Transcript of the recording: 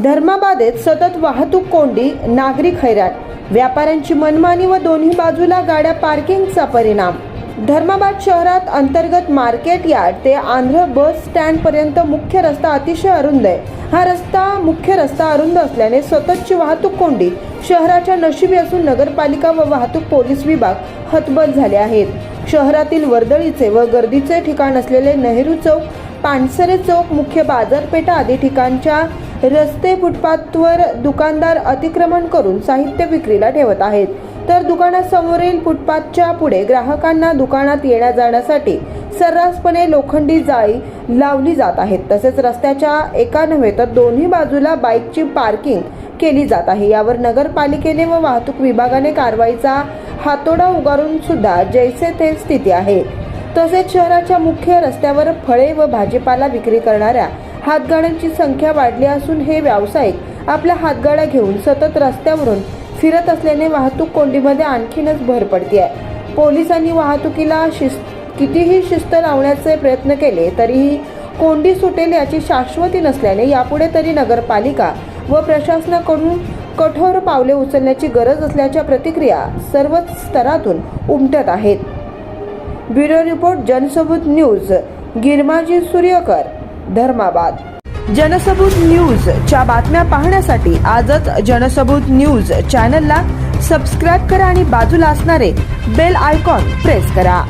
धर्माबादेत सतत वाहतूक कोंडी, नागरिक हैराण, व्यापाऱ्यांची मनमानी व दोन्ही बाजूला गाड्या पार्किंगचा परिणाम। धर्माबाद शहरात अंतर्गत मार्केट यार्ड ते आंध्र बस स्टँड पर्यंत मुख्य रस्ता अतिशय अरुंद आहे। मुख्य रस्ता अरुंद असल्याने सततची वाहतूक कोंडी शहराच्या नशिबी असून नगरपालिका व वाहतूक पोलीस विभाग हतबल झाले आहेत। शहरातील वर्दळीचे व गर्दीचे ठिकाण असलेले नेहरू चौक, पानसरे चौक, मुख्य बाजारपेठा आदी ठिकाणच्या रस्ते फुटपाथवर दुकानदार अतिक्रमण करून साहित्य विक्रीला ठेवत आहेत, तर दुकानासमोरील फुटपाथच्या पुढे ग्राहकांना दुकानात येण्या जाण्यासाठी सर्रासपणे लोखंडी जाळी लावली जात आहेत। तसेच रस्त्याच्या एका नव्हे तर दोन्ही बाजूला बाईकची पार्किंग केली जात आहे। यावर नगरपालिकेने व वाहतूक विभागाने कारवाईचा हातोडा उगारून सुद्धा जैसे थे स्थिती आहे। तसेच शहराच्या मुख्य रस्त्यावर फळे व भाजीपाला विक्री करणाऱ्या हातगाड्यांची संख्या वाढली असून हे व्यावसायिक आपल्या हातगाड्या घेऊन सतत रस्त्यावरून फिरत असल्याने वाहतूक कोंडीमध्ये आणखीनच भर पडते आहे। पोलिसांनी वाहतुकीला कितीही शिस्त लावण्याचे प्रयत्न केले तरीही कोंडी सुटेल याची शाश्वती नसल्याने यापुढे तरी नगरपालिका व प्रशासनाकडून कठोर पावले उचलण्याची गरज असल्याच्या प्रतिक्रिया सर्वच स्तरातून उमटत आहेत। Bureau report, Jansabut news, Girmaji Suryakar, Dharmabad. Jansabut news च्या बातम्या पाहण्यासाठी आजच जनसबूत न्यूज चॅनलला सबस्क्राइब करा आणि बाजूला असणारे बेल आयकॉन प्रेस करा।